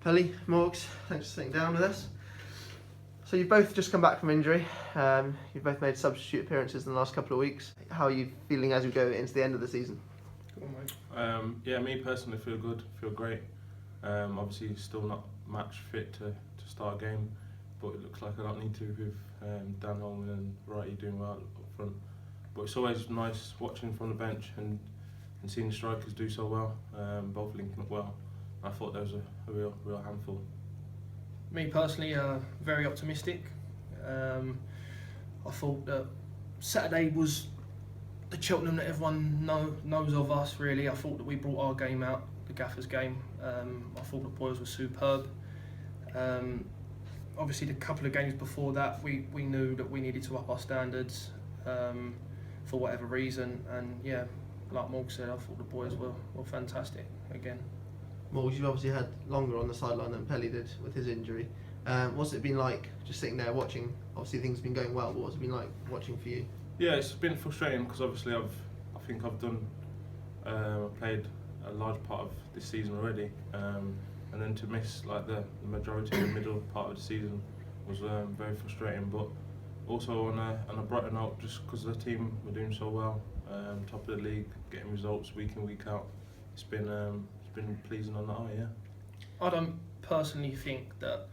Pelly, Morgs, thanks for sitting down with us. So you've both just come back from injury. You've both made substitute appearances in the last couple of weeks. How are you feeling as we go into the end of the season? Yeah, me personally feel good, feel great. Obviously still not match fit to start a game, but it looks like I don't need to with Dan Holman and Wrighty doing well up front. But it's always nice watching from the bench and seeing the strikers do so well, both linking up well. I thought there was a real handful. Me personally, very optimistic. I thought that Saturday was the Cheltenham that everyone knows of us, really. I thought that we brought our game out, the Gaffers game. I thought the boys were superb. Obviously, the couple of games before that, we knew that we needed to up our standards for whatever reason. And yeah, like Morg said, I thought the boys were fantastic again. Morgs, you've obviously had longer on the sideline than Pelly did with his injury. What's it been like just sitting there watching? Obviously things have been going well, but what's it been like watching for you? Yeah, it's been frustrating because obviously I think I've done played a large part of this season already, and then to miss like the majority of the middle part of the season was very frustrating. But also on a brighter note, just because the team were doing so well, top of the league, getting results week in week out, it's been pleasing on the eye. Yeah. I don't personally think that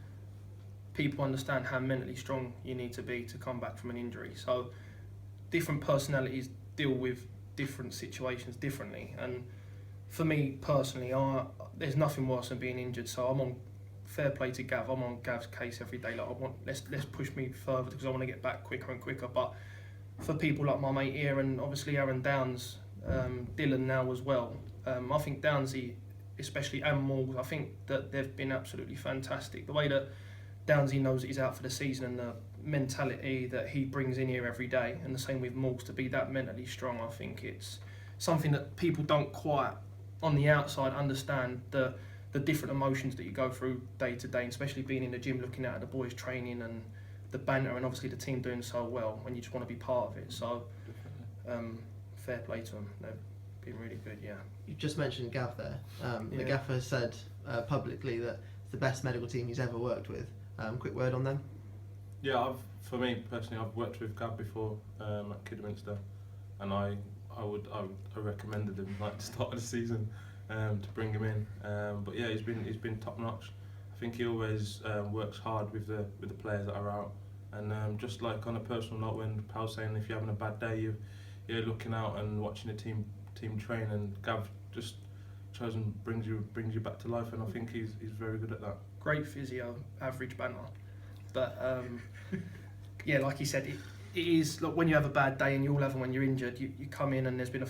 people understand how mentally strong you need to be to come back from an injury. So different personalities deal with different situations differently, and for me personally, there's nothing worse than being injured. So I'm on fair play to Gav. I'm on Gav's case every day. Like let's push me further because I want to get back quicker and quicker. But for people like my mate here and obviously Aaron Downs, Dylan now as well, I think Downsy, especially and Morgs, I think that they've been absolutely fantastic. The way that Downsy knows that he's out for the season and the mentality that he brings in here every day, and the same with Morgs, to be that mentally strong, I think it's something that people don't quite on the outside understand, the different emotions that you go through day to day, and especially being in the gym looking at the boys training and the banter and obviously the team doing so well, and you just want to be part of it. So fair play to them. They've been really good, yeah. You just mentioned Gav there. The Yeah. Gaffer has said publicly that it's the best medical team he's ever worked with. Quick word on them. Yeah, for me personally, I've worked with Gab before at Kidderminster, and I recommended him like at the start of the season to bring him in. But yeah, he's been top notch. I think he always works hard with the players that are out, and just like on a personal note, when Pell's saying if you're having a bad day, you're looking out and watching a team train, and Gav just tries and brings you back to life, and I think he's very good at that. Great physio, average banter, but yeah, like he said, it is like when you have a bad day, and you all have them when you're injured. You come in, and there's been a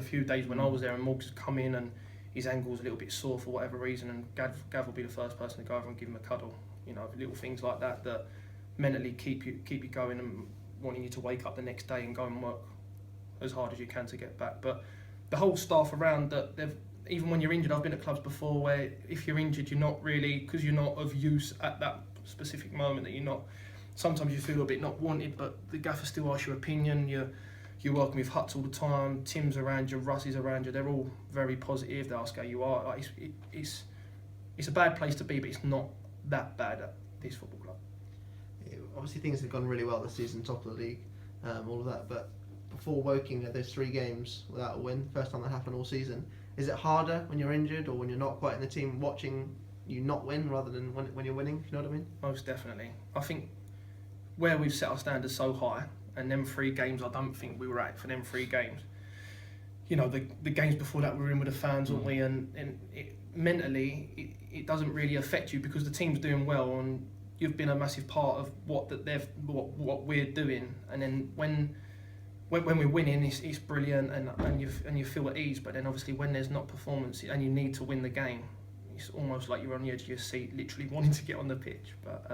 few days when I was there, and Morgs has come in and his ankle's a little bit sore for whatever reason, and Gav will be the first person to go over and give him a cuddle. You know, little things like that mentally keep you going and wanting you to wake up the next day and go and work as hard as you can to get back. But the whole staff around that, even when you're injured, I've been at clubs before where if you're injured, you're not really, because you're not of use at that specific moment, that you're not, sometimes you feel a bit not wanted, but the gaffer still asks your opinion. You're working with Huts all the time, Tim's around you, Russ is around you, they're all very positive, they ask how you are. Like it's a bad place to be, but it's not that bad at this football club. Obviously things have gone really well this season, top of the league, all of that, but before Woking had those 3 games without a win, first time that happened all season. Is it harder when you're injured or when you're not quite in the team watching you not win rather than when you're winning, if you know what I mean? Most definitely. I think where we've set our standards so high, and them 3 games, I don't think we were at for them 3 games. You know, the games before that we were in with the fans, weren't we? And mentally, it doesn't really affect you because the team's doing well and you've been a massive part of what we're doing. And then when we're winning, it's brilliant and you feel at ease. But then obviously when there's not performance and you need to win the game, it's almost like you're on the edge of your seat, literally wanting to get on the pitch. But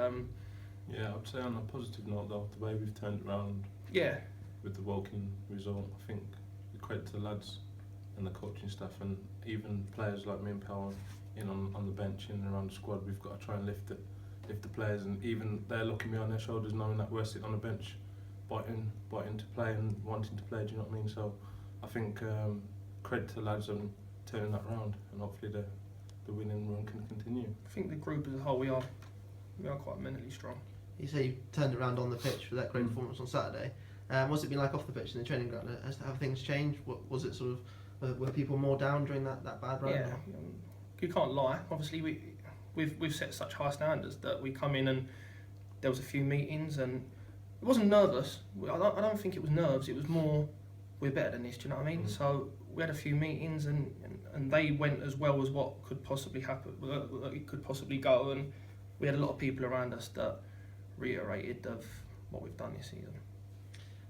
yeah, I'd say on a positive note though, the way we've turned around with the Woking result, I think the credit to the lads and the coaching staff, and even players like me and Pell in on the bench and around the squad, we've got to try and lift the players, and even they're looking me on their shoulders knowing that we're sitting on the bench biting to play and wanting to play, do you know what I mean? So I think credit to the lads on turning that round, and hopefully the winning run can continue. I think the group as a whole, we are quite mentally strong. You say you turned it around on the pitch with that great performance on Saturday. What's it been like off the pitch in the training ground? Have things changed? Was it sort of, were people more down during that bad run? Yeah, you can't lie. Obviously, we've set such high standards that we come in and there was a few meetings and it wasn't nervous. I don't think it was nerves. It was more, we're better than this. Do you know what I mean? So we had a few meetings and they went as well as what could possibly happen. It could possibly go, and we had a lot of people around us that reiterated of what we've done this season.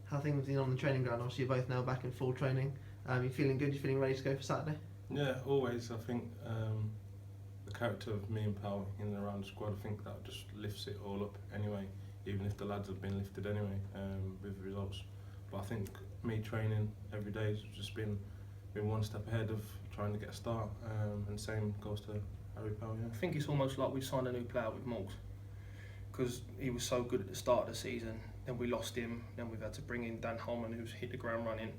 How are things been on the training ground? Obviously, you're both now back in full training. You feeling good? You feeling ready to go for Saturday? Yeah, always. I think the character of me and Pell in and around the squad, I think that just lifts it all up anyway, even if the lads have been lifted anyway with results. But I think me training every day has just been one step ahead of trying to get a start, and same goes to Harry Pell. Yeah. I think it's almost like we've signed a new player with Morgs, because he was so good at the start of the season, then we lost him, then we've had to bring in Dan Holman, who's hit the ground running,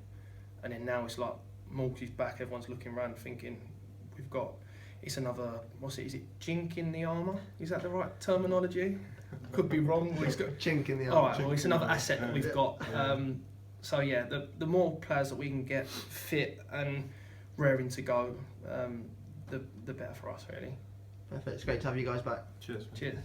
and then now it's like Morgs is back, everyone's looking around thinking we've got, it's another, is it chink in the armour? Is that the right terminology? Could be wrong. It's got a chink in the armour. Alright, well it's another asset that we've got. So yeah, the more players that we can get fit and raring to go, the better for us really. Perfect. It's great to have you guys back. Cheers. Cheers.